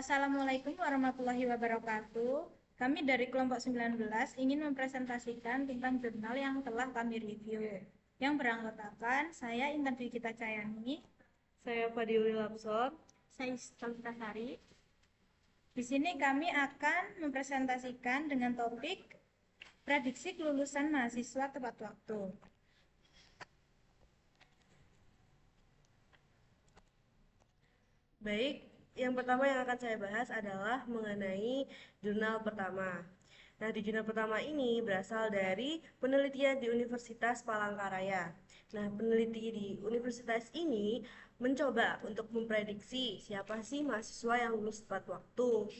Assalamualaikum warahmatullahi wabarakatuh. Kami dari kelompok 19 ingin mempresentasikan tentang jurnal yang telah kami review. Yang beranggotakan saya Intan Fikita Cayani, Saya Fadili Lapsor. saya Stalita Sari. Di sini kami akan mempresentasikan dengan topik prediksi kelulusan mahasiswa tepat waktu. Baik, yang pertama yang akan saya bahas adalah mengenai jurnal pertama. Nah, di jurnal pertama ini berasal dari penelitian di Universitas Palangkaraya. Nah, peneliti di universitas ini mencoba untuk memprediksi siapa sih mahasiswa yang lulus tepat waktu.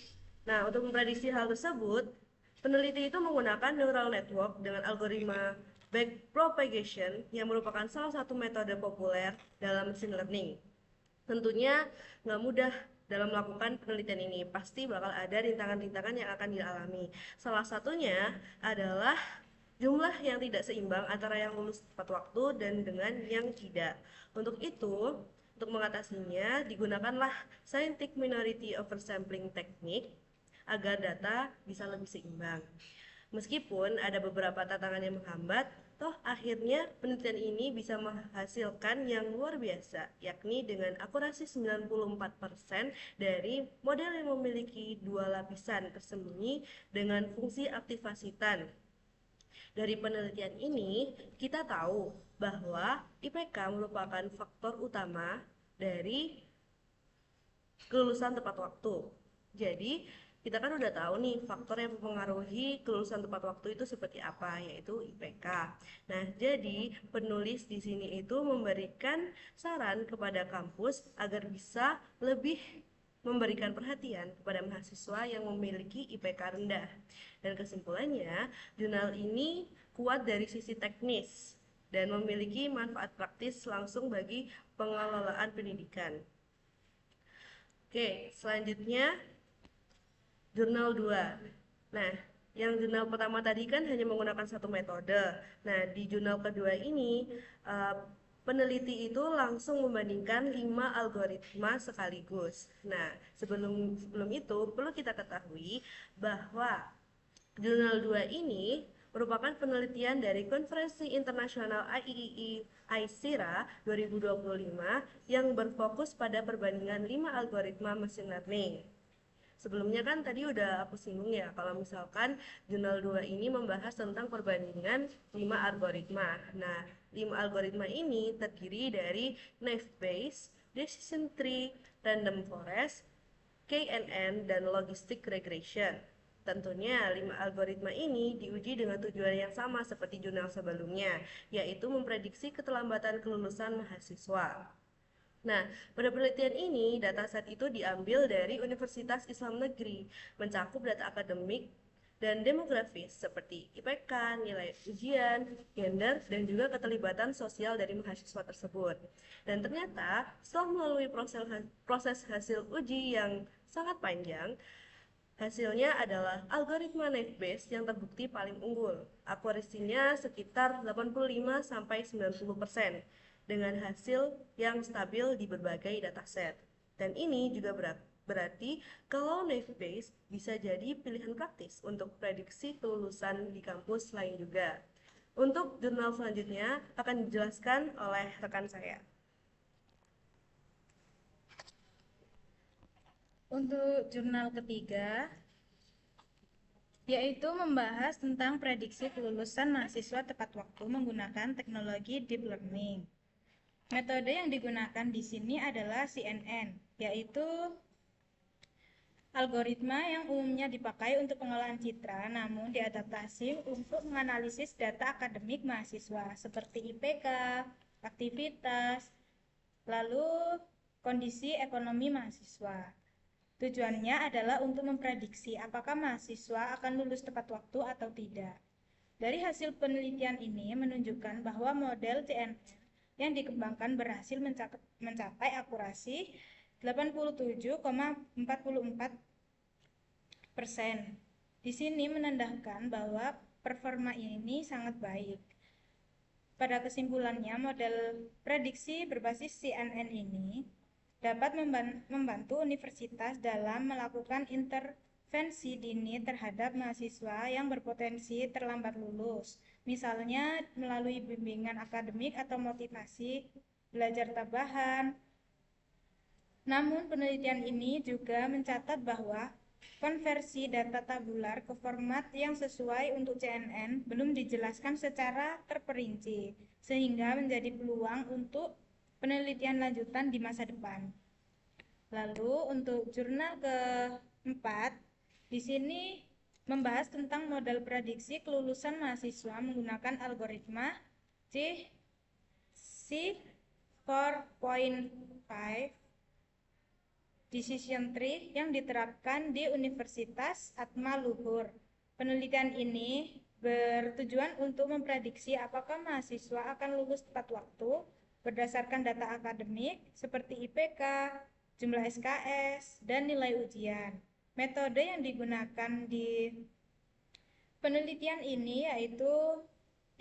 Nah, untuk memprediksi hal tersebut, peneliti itu menggunakan neural network dengan algoritma backpropagation yang merupakan salah satu metode populer dalam machine learning. Tentunya nggak mudah dalam melakukan penelitian ini. Pasti bakal ada rintangan-rintangan yang akan dialami. Salah satunya adalah jumlah yang tidak seimbang antara yang lulus tepat waktu dan dengan yang tidak. Untuk itu, untuk mengatasinya, digunakanlah scientific minority oversampling technique agar data bisa lebih seimbang. Meskipun ada beberapa tantangan yang menghambat, toh akhirnya penelitian ini bisa menghasilkan yang luar biasa, yakni dengan akurasi 94% dari model yang memiliki dua lapisan tersembunyi dengan fungsi aktivasi TAN. Dari penelitian ini, kita tahu bahwa IPK merupakan faktor utama dari kelulusan tepat waktu. Jadi, kita kan udah tahu nih faktor yang mempengaruhi kelulusan tepat waktu itu seperti apa, yaitu IPK. Nah, jadi penulis di sini itu memberikan saran kepada kampus agar bisa lebih memberikan perhatian kepada mahasiswa yang memiliki IPK rendah. Dan kesimpulannya, jurnal ini kuat dari sisi teknis dan memiliki manfaat praktis langsung bagi pengelolaan pendidikan. Oke, selanjutnya jurnal 2. Nah, yang jurnal pertama tadi kan hanya menggunakan satu metode. Nah, di jurnal kedua ini eh, peneliti itu langsung membandingkan 5 algoritma sekaligus. Nah, sebelum sebelum itu perlu kita ketahui bahwa jurnal 2 ini merupakan penelitian dari Konferensi Internasional IEEE ICIRA 2025 yang berfokus pada perbandingan 5 algoritma machine learning. Sebelumnya kan tadi udah aku singgung ya, kalau misalkan jurnal 2 ini membahas tentang perbandingan 5 algoritma. Nah, 5 algoritma ini terdiri dari naive Bayes, decision tree, random forest, KNN, dan logistic regression. Tentunya 5 algoritma ini diuji dengan tujuan yang sama seperti jurnal sebelumnya, yaitu memprediksi keterlambatan kelulusan mahasiswa. Nah, pada penelitian ini, dataset itu diambil dari Universitas Islam Negeri, mencakup data akademik dan demografis seperti IPK, nilai ujian, gender, dan juga keterlibatan sosial dari mahasiswa tersebut. Dan ternyata, setelah melalui proses hasil uji yang sangat panjang, hasilnya adalah algoritma naive Bayes yang terbukti paling unggul. Akurasinya sekitar 85-90% dengan hasil yang stabil di berbagai dataset. Dan ini juga berarti kalau naive Bayes bisa jadi pilihan praktis untuk prediksi kelulusan di kampus lain juga. Untuk jurnal selanjutnya akan dijelaskan oleh rekan saya. Untuk jurnal ketiga, yaitu membahas tentang prediksi kelulusan mahasiswa tepat waktu menggunakan teknologi deep learning. Metode yang digunakan di sini adalah CNN, yaitu algoritma yang umumnya dipakai untuk pengolahan citra, namun diadaptasi untuk menganalisis data akademik mahasiswa seperti IPK, aktivitas, lalu kondisi ekonomi mahasiswa. Tujuannya adalah untuk memprediksi apakah mahasiswa akan lulus tepat waktu atau tidak. Dari hasil penelitian ini menunjukkan bahwa model CNN yang dikembangkan berhasil mencapai akurasi 87,44%. Di sini menandakan bahwa performa ini sangat baik. Pada kesimpulannya, model prediksi berbasis CNN ini dapat membantu universitas dalam melakukan intervensi dini terhadap mahasiswa yang berpotensi terlambat lulus, misalnya melalui bimbingan akademik atau motivasi belajar tambahan. Namun, penelitian ini juga mencatat bahwa konversi data tabular ke format yang sesuai untuk CNN belum dijelaskan secara terperinci, sehingga menjadi peluang untuk penelitian lanjutan di masa depan. Lalu untuk jurnal keempat, di sini membahas tentang model prediksi kelulusan mahasiswa menggunakan algoritma C4.5 Decision Tree yang diterapkan di Universitas Atmaluhur. Penelitian ini bertujuan untuk memprediksi apakah mahasiswa akan lulus tepat waktu berdasarkan data akademik seperti IPK, jumlah SKS, dan nilai ujian. Metode yang digunakan di penelitian ini yaitu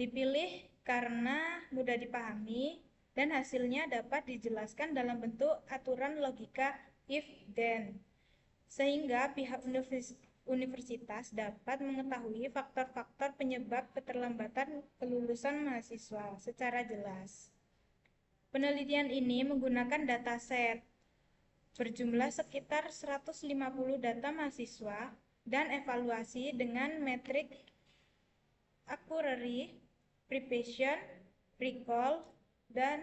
dipilih karena mudah dipahami dan hasilnya dapat dijelaskan dalam bentuk aturan logika if then, sehingga pihak universitas dapat mengetahui faktor-faktor penyebab keterlambatan kelulusan mahasiswa secara jelas. Penelitian ini menggunakan dataset berjumlah sekitar 150 data mahasiswa dan evaluasi dengan metrik accuracy, precision, recall, dan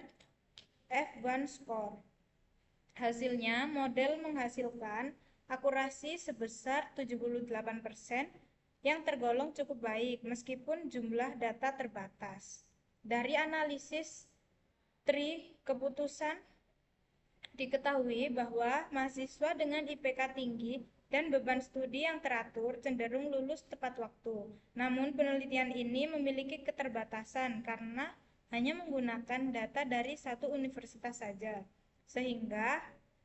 F1 score. Hasilnya, model menghasilkan akurasi sebesar 78% yang tergolong cukup baik meskipun jumlah data terbatas. Dari analisis tree keputusan diketahui bahwa mahasiswa dengan IPK tinggi dan beban studi yang teratur cenderung lulus tepat waktu. Namun penelitian ini memiliki keterbatasan karena hanya menggunakan data dari satu universitas saja, sehingga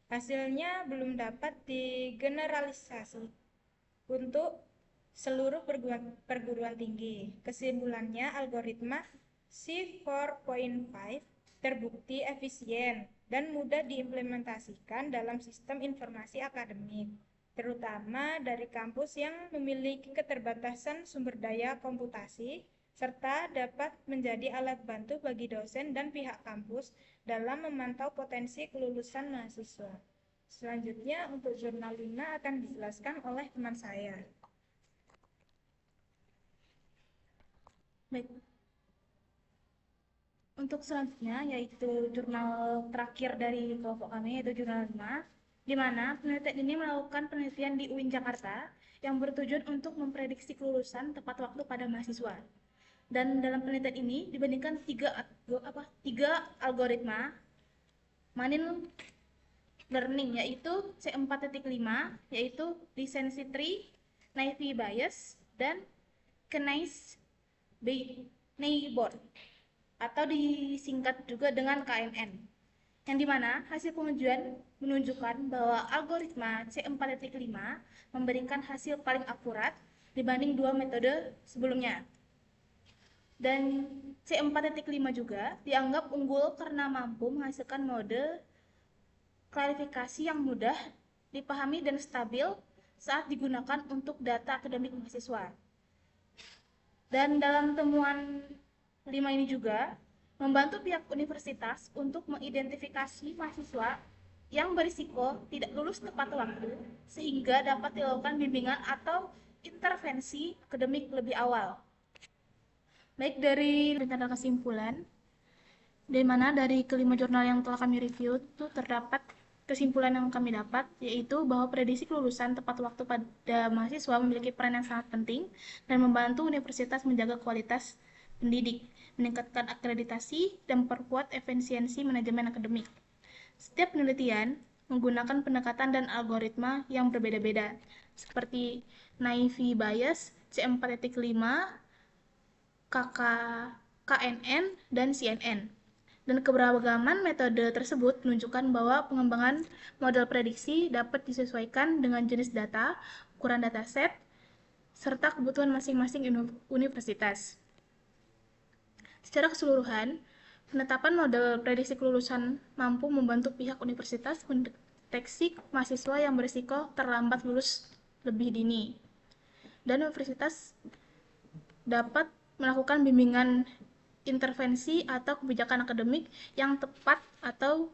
hasilnya belum dapat digeneralisasi untuk seluruh perguruan tinggi. Kesimpulannya, algoritma C4.5 terbukti efisien dan mudah diimplementasikan dalam sistem informasi akademik, terutama dari kampus yang memiliki keterbatasan sumber daya komputasi, serta dapat menjadi alat bantu bagi dosen dan pihak kampus dalam memantau potensi kelulusan mahasiswa. Selanjutnya, untuk jurnal 5 akan dijelaskan oleh teman saya. Baik. Untuk selanjutnya, yaitu jurnal terakhir dari kelompok kami, yaitu jurnal 5, di mana penelitian ini melakukan penelitian di UIN Jakarta yang bertujuan untuk memprediksi kelulusan tepat waktu pada mahasiswa. Dan dalam penelitian ini dibandingkan tiga algoritma machine learning, yaitu C4.5, yaitu recency tree, naive Bayes, dan Knight's neighbor, atau disingkat juga dengan KNN, yang dimana hasil pengujian menunjukkan bahwa algoritma C4.5 memberikan hasil paling akurat dibanding dua metode sebelumnya. Dan C4.5 juga dianggap unggul karena mampu menghasilkan mode klarifikasi yang mudah dipahami dan stabil saat digunakan untuk data akademik mahasiswa. Dan dalam temuan 5 ini juga membantu pihak universitas untuk mengidentifikasi mahasiswa yang berisiko tidak lulus tepat waktu sehingga dapat dilakukan bimbingan atau intervensi akademik lebih awal. Baik, dari rencana kesimpulan, di mana dari kelima jurnal yang telah kami review itu terdapat kesimpulan yang kami dapat, yaitu bahwa prediksi kelulusan tepat waktu pada mahasiswa memiliki peran yang sangat penting dan membantu universitas menjaga kualitas pendidik, meningkatkan akreditasi, dan memperkuat efisiensi manajemen akademik. Setiap penelitian menggunakan pendekatan dan algoritma yang berbeda-beda, seperti naive Bayes, C4.5, KNN, dan CNN. Dan keberagaman metode tersebut menunjukkan bahwa pengembangan model prediksi dapat disesuaikan dengan jenis data, ukuran dataset, serta kebutuhan masing-masing universitas. Secara keseluruhan, Penetapan model prediksi kelulusan mampu membantu pihak universitas mendeteksi mahasiswa yang berisiko terlambat lulus lebih dini. Dan universitas dapat melakukan bimbingan intervensi atau kebijakan akademik yang tepat atau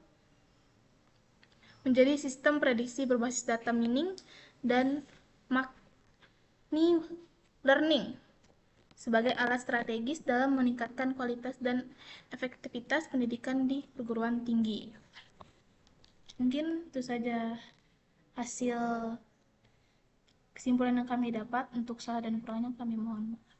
menjadi sistem prediksi berbasis data mining dan machine learning sebagai alat strategis dalam meningkatkan kualitas dan efektivitas pendidikan di perguruan tinggi. Mungkin itu saja hasil kesimpulan yang kami dapat. Untuk salah dan kurangnya kami mohon maaf.